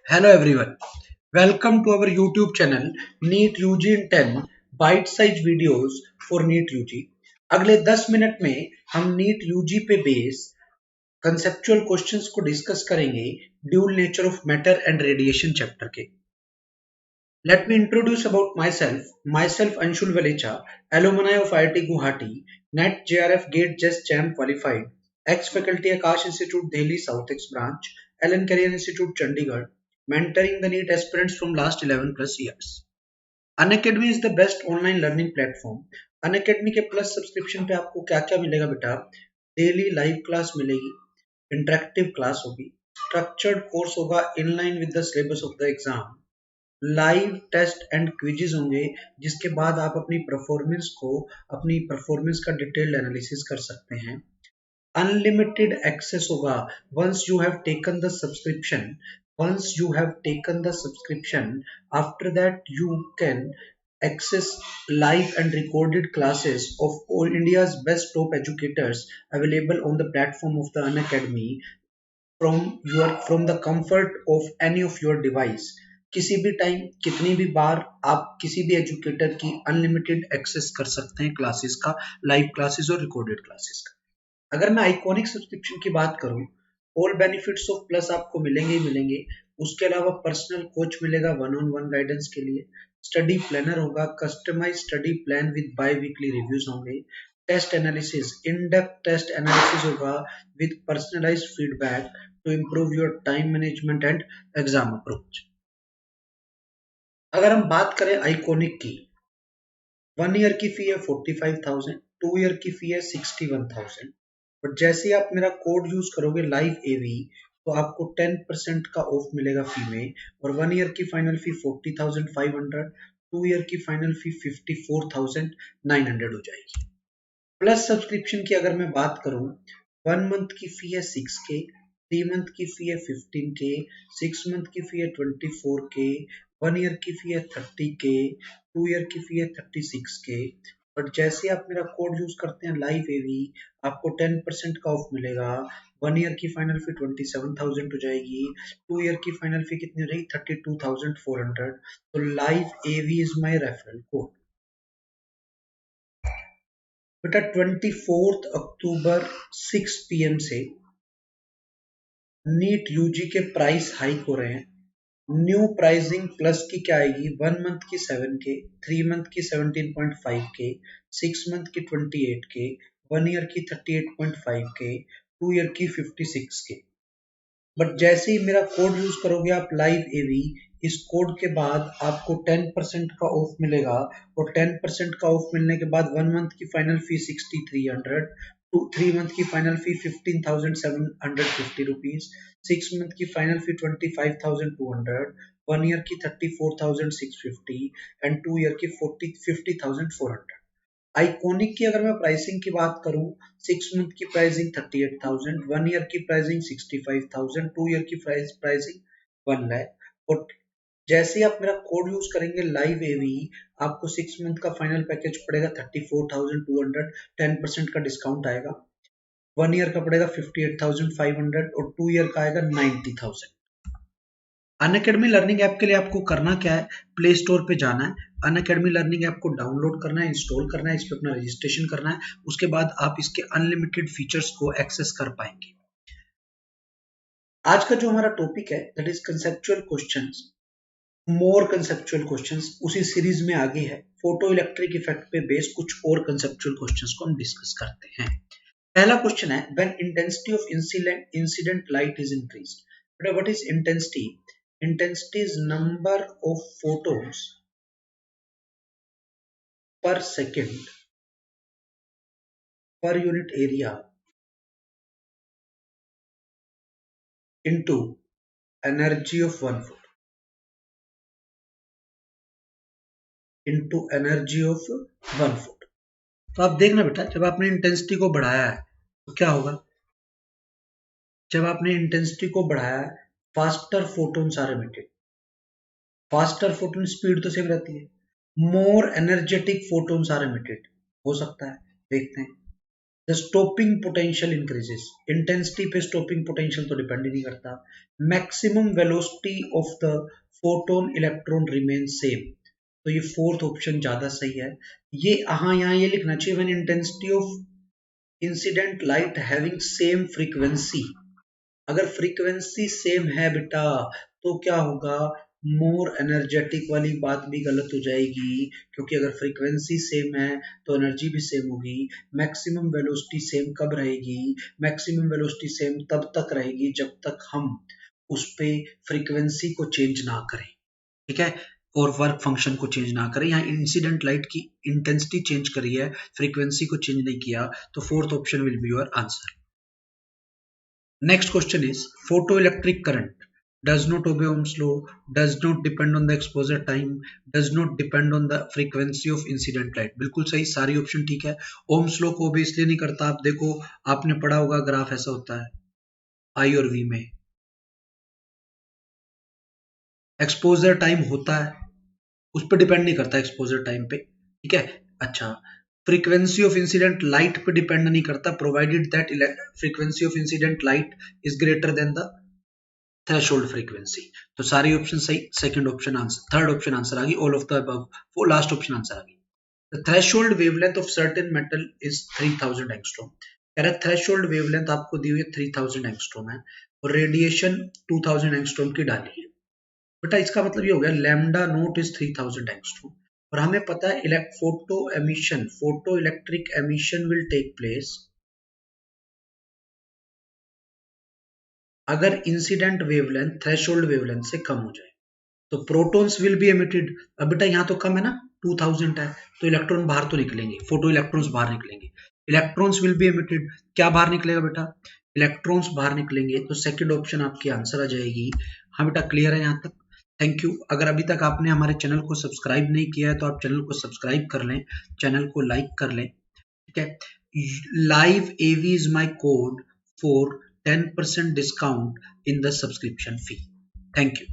Hello everyone. Welcome to our YouTube channel NEET UG in 10 bite size videos for NEET UG। अगले 10 minute में हम NEET UG पे base conceptual questions को discuss करेंगे dual nature of matter and radiation chapter के। Let me introduce about myself. Myself Anshul Valecha, alumni of IIT Guwahati, NET JRF Gate Just Jam qualified, ex-faculty Akash Institute Delhi South X branch, Allen Career Institute Chandigarh, mentoring the NEET aspirants from last 11 plus years. Unacademy is the best online learning platform. Unacademy के plus subscription पे आपको क्या क्या मिलेगा बेटा? Daily live class मिलेगी, interactive class होगी, structured course होगा in line with the syllabus of the exam, live test and quizzes होंगे जिसके बाद आप अपनी परफॉर्मेंस का डिटेल्ड एनालिसिस कर सकते हैं। अनलिमिटेड एक्सेस होगा once you have taken the subscription after that you can access live and recorded classes of all India's best top educators available on the platform of the Unacademy from the comfort of any of your device। किसी भी time कितनी भी बार आप किसी भी educator की unlimited access कर सकते हैं क्लासेस का, लाइव क्लासेस और रिकॉर्डेड क्लासेस का। अगर मैं आइकॉनिक सब्सक्रिप्शन की बात करूं, ऑल बेनिफिट्स ऑफ प्लस आपको मिलेंगे ही मिलेंगे। उसके अलावा पर्सनल कोच मिलेगा वन ऑन वन गाइडेंस के लिए, स्टडी प्लानर होगा, customize study plan with biweekly reviews होंगे, test analysis in depth test analysis होगा with personalized feedback to improve your time management and exam approach. अगर हम बात करें आइकॉनिक की, 1 ईयर की फी है 45,000, 2 ईयर की फी है 61,000। बट जैसे ही आप मेरा कोड यूज करोगे लाइव एवी तो आपको 10% का ऑफ मिलेगा फी में, और 1 ईयर की फाइनल फी 40,500, 2 ईयर की फाइनल फी 54,900 हो जाएगी। प्लस सब्सक्रिप्शन की अगर मैं बात करूं, 1 मंथ की फी है 6K, 3 मंथ की फी है 15K, 6 मंथ की फी है 24K, 1 ईयर की फी है 30K, 2 ईयर की फी है 36K। बट जैसे आप मेरा कोड यूज करते हैं लाइव एवी आपको 10% का ऑफ मिलेगा। 1 ईयर की फाइनल फी 27,000 हो जाएगी, 2 ईयर की फाइनल फी कितनी हो जाएगी 32,400। तो live AV is my referral code. बेटा 24 अक्टूबर 6 PM से नीट यूजी के प्राइस हाइक हो रहे हैं। न्यू प्राइसिंग प्लस की क्या आएगी, 1 मंथ की 7K, 3 मंथ की 17.5K, 6 मंथ की 28K, 1 ईयर की 38.5K, 2 ईयर की 56K। बट जैसे ही मेरा कोड यूज करोगे आप लाइव एवी, इस कोड के बाद आपको 10% का ऑफ मिलेगा, और 10% का ऑफ मिलने के बाद 1 मंथ की फाइनल फी 6300, 3 मंथ की फाइनल फी 15,750 रुपीज, 6 मंथ की फाइनल फी 25,200, 1 ईयर की 34,650 एंड 2 ईयर की 50,400। आइकॉनिक की अगर मैं प्राइसिंग की बात करूं, 6 मंथ की प्राइसिंग 38,000, 1 ईयर की प्राइसिंग 65,000, 2 ईयर की प्राइसिंग 1 लाख। और जैसे ही आप मेरा कोड यूज करेंगे लाइव एवी आपको 6 मंथ का फाइनल पैकेज पड़ेगा 34,200, 10% का डिस्काउंट आएगा। 1 ईयर का पड़ेगा 58,500 और 2 ईयर का आएगा 90,000। अनअकैडमी लर्निंग ऐप के लिए आपको करना क्या है, प्ले स्टोर पे जाना है, अनअकैडमी लर्निंग ऐप को डाउनलोड करना है, इंस्टॉल करना है, इस पर अपना रजिस्ट्रेशन करना है। उसके बाद आप इसके अनलिमिटेड फीचर्स को एक्सेस कर पाएंगे। आज का जो हमारा टॉपिक है that is conceptual questions, more conceptual questions, उसी सीरीज में आगे है। फोटो इलेक्ट्रिक इफेक्ट पे बेस्ड कुछ और कंसेप्चुअल क्वेश्चंस को हम डिस्कस करते हैं। पहला क्वेश्चन है, when intensity of incident light is increased. बेटा what is intensity? Intensity is number of photons per second per unit area into energy of 1 foot into energy of 1 foot। तो आप देखना बेटा, जब आपने इंटेंसिटी को बढ़ाया है तो क्या होगा, जब आपने इंटेंसिटी को बढ़ाया है faster photons are emitted. Faster photon speed तो सेम रहती है, more energetic photons are emitted हो सकता है, देखते हैं। The stopping potential increases, intensity पे स्टॉपिंग पोटेंशियल तो डिपेंड ही नहीं करता। Maximum velocity of the photon electron remain same, तो ये फोर्थ ऑप्शन ज्यादा सही है। ये हाँ यहाँ ये लिखना चाहिए when intensity of incident light having same frequency, अगर फ्रीक्वेंसी सेम है बेटा तो क्या होगा, मोर एनर्जेटिक वाली बात भी गलत हो जाएगी, क्योंकि अगर फ्रीक्वेंसी सेम है तो एनर्जी भी सेम होगी। मैक्सिमम वेलोसिटी सेम कब रहेगी, मैक्सिमम वेलोसिटी सेम तब तक रहेगी जब तक हम उस पे फ्रीक्वेंसी को चेंज ना करें, ठीक है, और वर्क फंक्शन को चेंज ना करें। यहाँ इंसिडेंट लाइट की इंटेंसिटी चेंज करी है, फ्रीक्वेंसी को चेंज नहीं किया, तो fourth option will be your answer. Next question is photoelectric current does not obey Ohm's law, does not depend on the exposure time, does not depend on the frequency of incident light। बिल्कुल सही, सारी option ठीक है। Ohm's law को ओबे इसलिए नहीं करता, आप देखो आपने पढ़ा होगा ग्राफ ऐसा होता है आई और वी में, एक्सपोजर टाइम होता है, उस पर डिपेंड नहीं करता एक्सपोजर टाइम पे, ठीक है। अच्छा, फ्रीक्वेंसी ऑफ इंसिडेंट लाइट पे डिपेंड नहीं करता, provided that frequency of incident light is greater than the threshold frequency. तो सारी ऑप्शन सही, second option answer, third option answer आ गई, ऑल ऑफ द अबव, वो लास्ट ऑप्शन आंसर आ गई। The threshold wavelength of certain metal is 3000 angstrom, कह रहा है थ्रेशोल्ड वेवलेंथ आपको दी हुई है 3000 एंगस्ट्रॉम है और रेडिएशन 2000 एंगस्ट्रॉम की डाली है। बेटा इसका मतलब ये हो गया लैम्डा नोट इज 3000 एंगस्ट्रॉम, और हमें पता है photo emission, photo electric emission will take place अगर इंसिडेंट वेवलेंथ थ्रेशोल्ड वेवलेंथ से कम हो जाए, तो प्रोटॉन्स विल बी एमिटेड। अब बेटा यहाँ तो कम है ना, 2000 है, तो इलेक्ट्रॉन बाहर तो निकलेंगे, फोटो इलेक्ट्रॉन्स बाहर निकलेंगे, इलेक्ट्रॉन्स विल बी एमिटेड, क्या बाहर निकलेगा बेटा, इलेक्ट्रॉन्स बाहर निकलेंगे, तो सेकंड ऑप्शन आपकी आंसर आ जाएगी। हाँ बेटा क्लियर है यहाँ तक, थैंक यू। अगर अभी तक आपने हमारे चैनल को सब्सक्राइब नहीं किया है तो आप चैनल को सब्सक्राइब कर लें, चैनल को लाइक कर लें, ठीक है। Live AV is my code for 10% discount in the subscription fee. Thank you.